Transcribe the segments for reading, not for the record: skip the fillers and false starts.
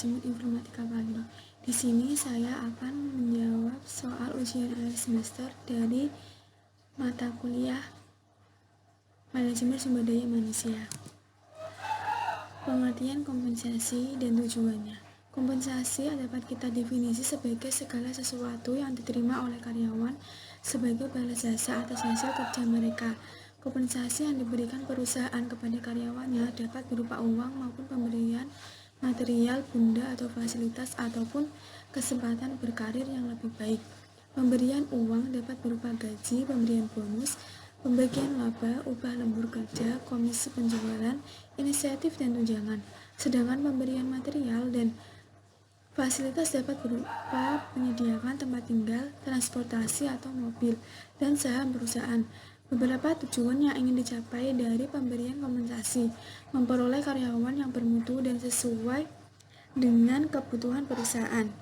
Manajemen Informatika kali. Di sini saya akan menjawab soal ujian akhir semester dari mata kuliah Manajemen Sumber Daya Manusia. Pengertian kompensasi dan tujuannya. Kompensasi dapat kita definisi sebagai segala sesuatu yang diterima oleh karyawan sebagai balas jasa atas hasil kerja mereka. Kompensasi yang diberikan perusahaan kepada karyawannya dapat berupa uang maupun pemberian material, benda atau fasilitas ataupun kesempatan berkarir yang lebih baik. Pemberian uang dapat berupa gaji, pemberian bonus, pembagian laba, upah lembur kerja, komisi penjualan, inisiatif dan tunjangan. Sedangkan pemberian material dan fasilitas dapat berupa menyediakan tempat tinggal, transportasi atau mobil, dan saham perusahaan. Beberapa tujuan yang ingin dicapai dari pemberian kompensasi: memperoleh karyawan yang bermutu dan sesuai dengan kebutuhan perusahaan,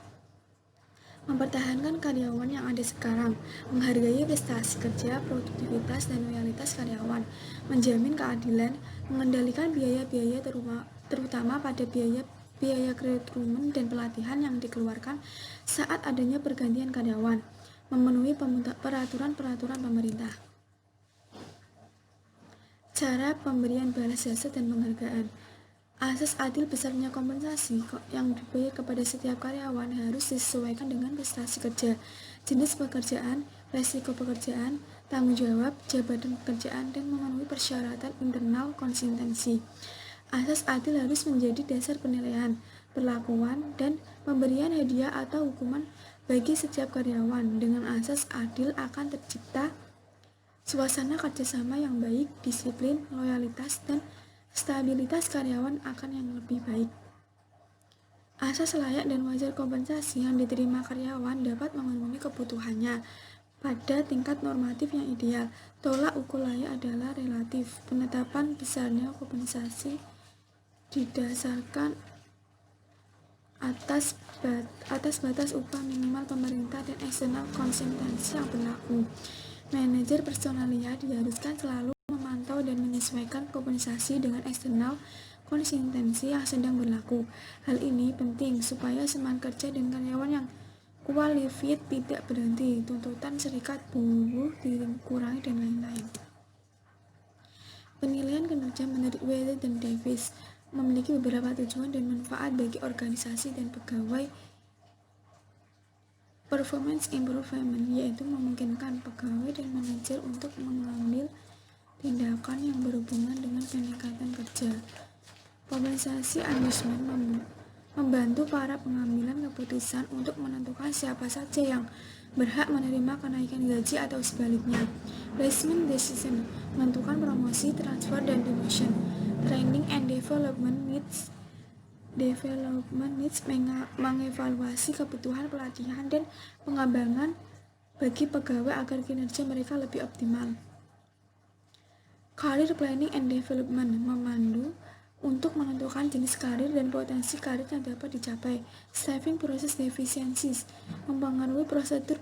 mempertahankan karyawan yang ada sekarang, menghargai prestasi kerja, produktivitas, dan loyalitas karyawan, menjamin keadilan, mengendalikan biaya-biaya terutama pada biaya rekrutmen dan pelatihan yang dikeluarkan saat adanya pergantian karyawan, memenuhi peraturan-peraturan pemerintah. Cara pemberian balas jasa dan penghargaan. Asas adil besarnya kompensasi yang dibayar kepada setiap karyawan harus disesuaikan dengan prestasi kerja, jenis pekerjaan, resiko pekerjaan, tanggung jawab, jabatan pekerjaan, dan memenuhi persyaratan internal konsistensi. Asas adil harus menjadi dasar penilaian, perlakuan, dan pemberian hadiah atau hukuman bagi setiap karyawan. Dengan asas adil akan tercipta suasana kerjasama yang baik, disiplin, loyalitas, dan stabilitas karyawan akan yang lebih baik. Asas layak dan wajar kompensasi yang diterima karyawan dapat memenuhi kebutuhannya pada tingkat normatif yang ideal. Tolak ukur layak adalah relatif. Penetapan besarnya kompensasi didasarkan atas batas upah minimal pemerintah dan eksternal konsistensi yang berlaku. Manajer personalia diharuskan selalu memantau dan menyesuaikan kompensasi dengan eksternal konsistensi yang sedang berlaku. Hal ini penting supaya semangat kerja dan karyawan yang qualified tidak berhenti, tuntutan serikat buruh dikurangi, dan lain-lain. Penilaian kinerja menurut Weller dan Davis memiliki beberapa tujuan dan manfaat bagi organisasi dan pegawai. Performance improvement, yaitu memungkinkan pegawai dan manajer untuk mengambil tindakan yang berhubungan dengan peningkatan kerja. Kompensasi adjustment membantu para pengambilan keputusan untuk menentukan siapa saja yang berhak menerima kenaikan gaji atau sebaliknya. Placement decision menentukan promosi, transfer, dan demotion. Training and development needs mengevaluasi kebutuhan pelatihan dan pengembangan bagi pegawai agar kinerja mereka lebih optimal. Career planning and development memandu untuk menentukan jenis karir dan potensi karir yang dapat dicapai. Staffing process deficiencies mempengaruhi prosedur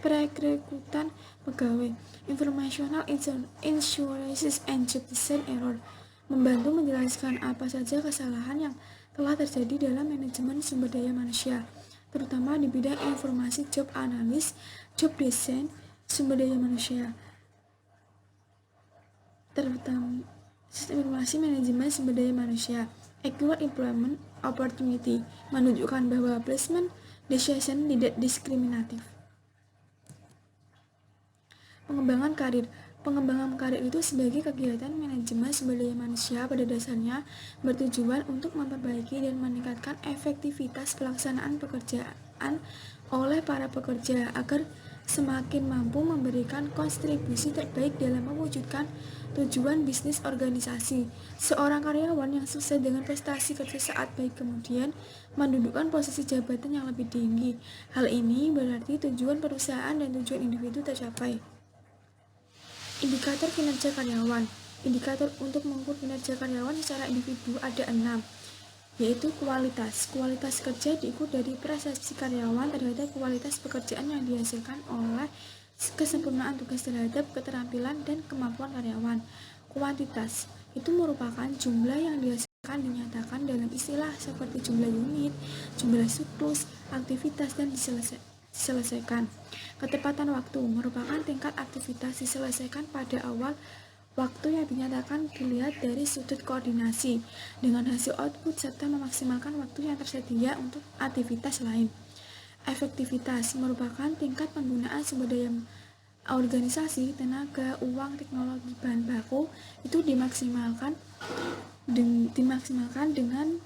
perekrutan pegawai. Informational insurances and job design error membantu menjelaskan apa saja kesalahan yang telah terjadi dalam manajemen sumber daya manusia, terutama di bidang informasi job analis, job design, sumber daya manusia, terutama sistem informasi manajemen sumber daya manusia. Equal employment opportunity menunjukkan bahwa placement decision tidak diskriminatif. Pengembangan karir. Pengembangan karir itu sebagai kegiatan manajemen sumber daya manusia pada dasarnya bertujuan untuk memperbaiki dan meningkatkan efektivitas pelaksanaan pekerjaan oleh para pekerja agar semakin mampu memberikan kontribusi terbaik dalam mewujudkan tujuan bisnis organisasi. Seorang karyawan yang sukses dengan prestasi kerja saat baik kemudian mendudukkan posisi jabatan yang lebih tinggi. Hal ini berarti tujuan perusahaan dan tujuan individu tercapai. Indikator kinerja karyawan. Indikator untuk mengukur kinerja karyawan secara individu ada 6, yaitu kualitas. Kualitas kerja diukur dari prestasi karyawan terhadap kualitas pekerjaan yang dihasilkan oleh kesempurnaan tugas terhadap keterampilan dan kemampuan karyawan. Kuantitas itu merupakan jumlah yang dihasilkan akan dinyatakan dalam istilah seperti jumlah unit, jumlah siklus, aktivitas, dan diselesaikan. Ketepatan waktu merupakan tingkat aktivitas diselesaikan pada awal waktu yang dinyatakan dilihat dari sudut koordinasi dengan hasil output serta memaksimalkan waktu yang tersedia untuk aktivitas lain. Efektivitas merupakan tingkat penggunaan sumber daya organisasi, tenaga, uang, teknologi, bahan baku itu dimaksimalkan dengan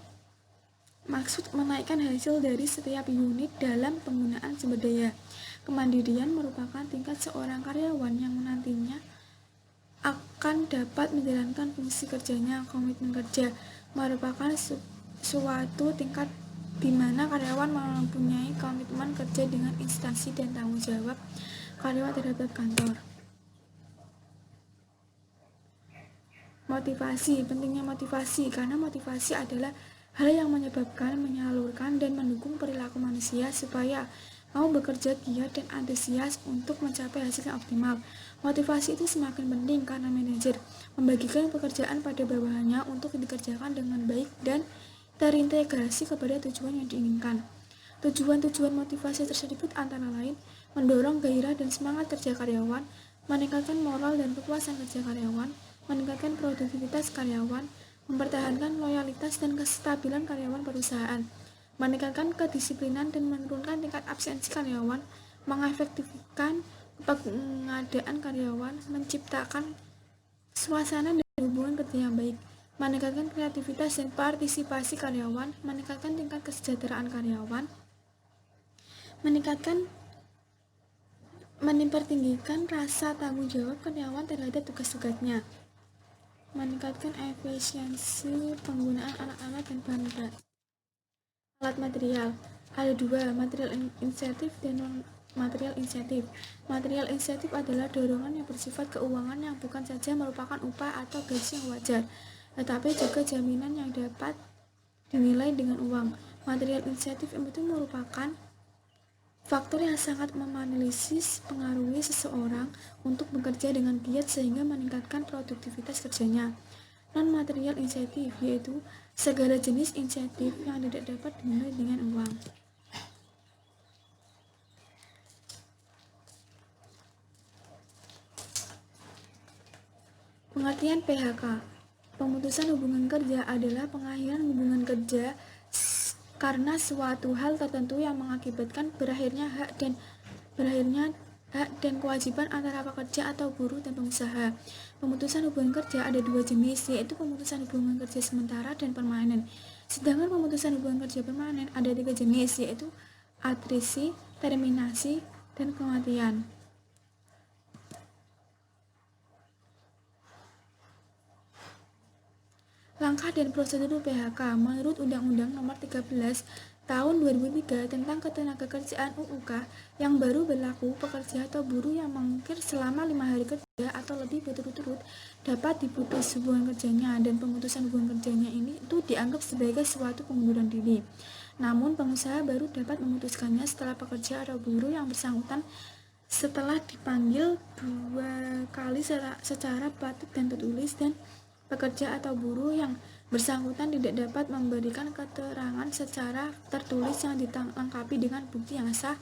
maksud menaikkan hasil dari setiap unit dalam penggunaan sumber daya. Kemandirian merupakan tingkat seorang karyawan yang nantinya akan dapat menjalankan fungsi kerjanya. Komitmen kerja merupakan suatu tingkat di mana karyawan mempunyai komitmen kerja dengan instansi dan tanggung jawab karyawan terhadap kantor. Motivasi, pentingnya motivasi karena motivasi adalah hal yang menyebabkan, menyalurkan, dan mendukung perilaku manusia supaya mau bekerja giat dan antusias untuk mencapai hasil yang optimal. Motivasi itu semakin penting karena manajer membagikan pekerjaan pada bawahannya untuk dikerjakan dengan baik dan terintegrasi kepada tujuan yang diinginkan. Tujuan-tujuan motivasi tersebut antara lain mendorong gairah dan semangat kerja karyawan, meningkatkan moral dan kepuasan kerja karyawan, meningkatkan produktivitas karyawan, mempertahankan loyalitas dan kestabilan karyawan perusahaan, meningkatkan kedisiplinan dan menurunkan tingkat absensi karyawan, mengefektifkan pengadaan karyawan, menciptakan suasana dan hubungan kerja yang baik, meningkatkan kreativitas dan partisipasi karyawan, meningkatkan tingkat kesejahteraan karyawan, mempertinggikan rasa tanggung jawab karyawan terhadap tugas-tugasnya, meningkatkan efisiensi penggunaan alat-alat dan bahan baku. Alat material ada dua, material insentif dan non-material insentif. Material insentif adalah dorongan yang bersifat keuangan yang bukan saja merupakan upah atau gaji yang wajar, tetapi juga jaminan yang dapat dinilai dengan uang. Material insentif itu merupakan faktor yang sangat memanalisis pengaruhi seseorang untuk bekerja dengan giat sehingga meningkatkan produktivitas kerjanya. Non-material insentif yaitu segala jenis insentif yang tidak dapat dinilai dengan uang. Pengertian PHK. Pemutusan hubungan kerja adalah pengakhiran hubungan kerja karena suatu hal tertentu yang mengakibatkan berakhirnya hak dan kewajiban antara pekerja atau buruh dan pengusaha. Pemutusan hubungan kerja ada dua jenis, yaitu pemutusan hubungan kerja sementara dan permanen. Sedangkan pemutusan hubungan kerja permanen ada tiga jenis, yaitu atrisi, terminasi, dan kematian. Langkah dan prosedur PHK menurut Undang-Undang Nomor 13 Tahun 2003 tentang Ketenagakerjaan UUK yang baru berlaku, pekerja atau buruh yang mangkir selama 5 hari kerja atau lebih berturut-turut dapat diputus hubungan kerjanya, dan pemutusan hubungan kerjanya ini itu dianggap sebagai suatu pengunduran diri. Namun pengusaha baru dapat memutuskannya setelah pekerja atau buruh yang bersangkutan setelah dipanggil 2 kali secara patut dan tertulis, dan pekerja atau buruh yang bersangkutan tidak dapat memberikan keterangan secara tertulis yang dilengkapi dengan bukti yang sah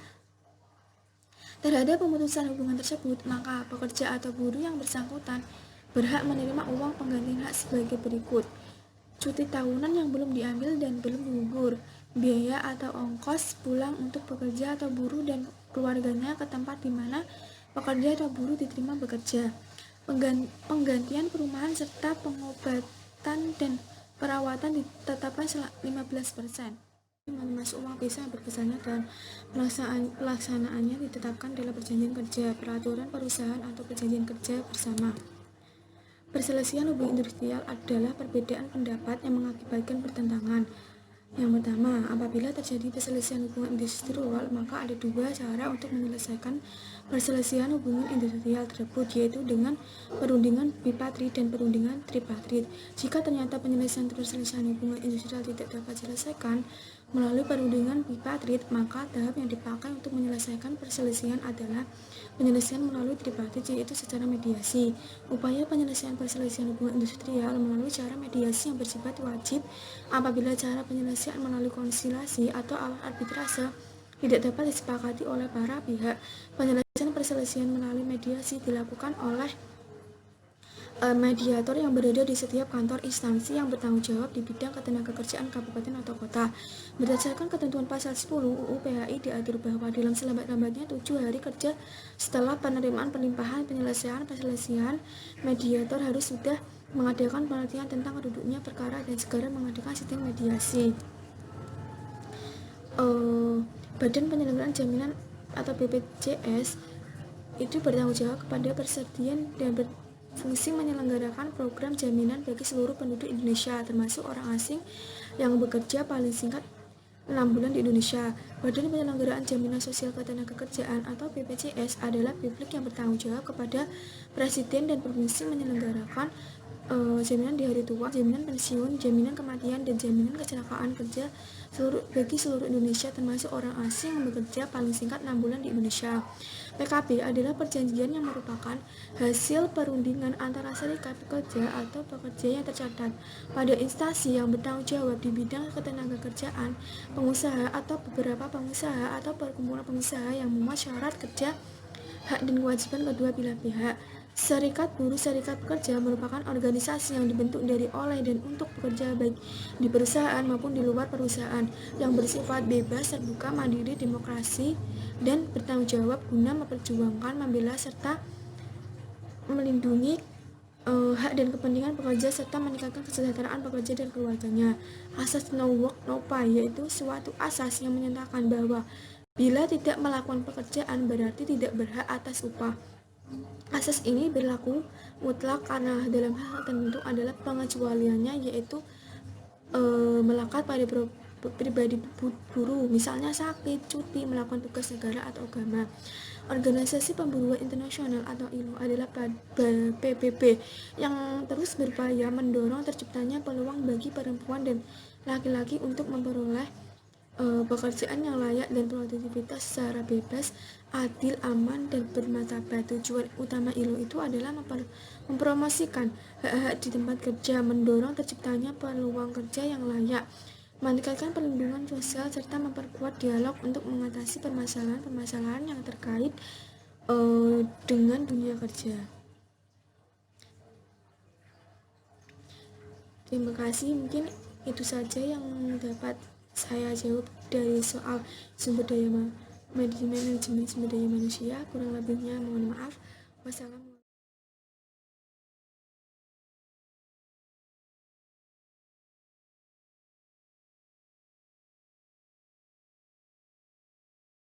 terhadap pemutusan hubungan tersebut, maka pekerja atau buruh yang bersangkutan berhak menerima uang penggantian hak sebagai berikut: cuti tahunan yang belum diambil dan belum gugur, biaya atau ongkos pulang untuk pekerja atau buruh dan keluarganya ke tempat di mana pekerja atau buruh diterima bekerja, penggantian perumahan serta pengobatan dan perawatan ditetapkan 15%. Mas uang pisah berkesannya dan pelaksanaannya ditetapkan dalam perjanjian kerja, peraturan perusahaan atau perjanjian kerja bersama. Perselisihan hubungan industrial adalah perbedaan pendapat yang mengakibatkan pertentangan. Yang pertama, apabila terjadi perselisihan hubungan industrial, maka ada dua cara untuk menyelesaikan perselisihan hubungan industrial tersebut, yaitu dengan perundingan bipatrit dan perundingan tripatrit. Jika ternyata penyelesaian perselisihan hubungan industrial tidak dapat diselesaikan, melalui perundingan bipartit, maka tahap yang dipakai untuk menyelesaikan perselisihan adalah penyelesaian melalui tripartit, yaitu secara mediasi. Upaya penyelesaian perselisihan hubungan industrial melalui cara mediasi yang bersifat wajib apabila cara penyelesaian melalui konsilasi atau arbitrase tidak dapat disepakati oleh para pihak. Penyelesaian perselisihan melalui mediasi dilakukan oleh mediator yang berada di setiap kantor instansi yang bertanggung jawab di bidang ketenagakerjaan kabupaten atau kota. Berdasarkan ketentuan pasal 10 UU PHI diatur bahwa dalam selambat-lambatnya 7 hari kerja setelah penerimaan pelimpahan penyelesaian perselisihan, mediator harus sudah mengadakan penelitian tentang duduknya perkara dan segera mengadakan sistem mediasi. Badan Penyelenggaraan Jaminan atau BPJS itu bertanggung jawab kepada persediaan dan fungsi menyelenggarakan program jaminan bagi seluruh penduduk Indonesia, termasuk orang asing yang bekerja paling singkat 6 bulan di Indonesia. Badan Penyelenggaraan Jaminan Sosial Ketenagakerjaan atau BPJS adalah publik yang bertanggung jawab kepada Presiden dan berfungsi menyelenggarakan jaminan di hari tua, jaminan pensiun, jaminan kematian, dan jaminan kecelakaan kerja bagi seluruh Indonesia, termasuk orang asing yang bekerja paling singkat 6 bulan di Indonesia. PKB adalah perjanjian yang merupakan hasil perundingan antara serikat pekerja atau pekerja yang tercatat pada instansi yang bertanggung jawab di bidang ketenagakerjaan, pengusaha atau beberapa pengusaha atau perkumpulan pengusaha yang memuat syarat kerja, hak dan kewajiban kedua belah pihak. Serikat buruh serikat pekerja merupakan organisasi yang dibentuk dari oleh dan untuk pekerja baik di perusahaan maupun di luar perusahaan, yang bersifat bebas, terbuka, mandiri, demokrasi, dan bertanggung jawab guna memperjuangkan, membela, serta melindungi hak dan kepentingan pekerja serta meningkatkan kesejahteraan pekerja dan keluarganya. Asas no work no pay yaitu suatu asas yang menyatakan bahwa bila tidak melakukan pekerjaan berarti tidak berhak atas upah. Asas ini berlaku mutlak karena dalam hal tertentu adalah pengecualiannya, yaitu melekat pada pribadi buruh, misalnya sakit, cuti, melakukan tugas negara atau agama. Organisasi Pemburuan Internasional atau ILO adalah PBB yang terus berupaya mendorong terciptanya peluang bagi perempuan dan laki-laki untuk memperoleh pekerjaan yang layak dan produktivitas secara bebas, adil, aman, dan bermartabat. Tujuan utama ILO itu adalah mempromosikan hak-hak di tempat kerja, mendorong terciptanya peluang kerja yang layak, meningkatkan perlindungan sosial, serta memperkuat dialog untuk mengatasi permasalahan-permasalahan yang terkait dengan dunia kerja. Terima kasih, mungkin itu saja yang dapat saya jawab dari soal manajemen sumber daya manusia. Kurang lebihnya mohon maaf. Wassalamualaikum.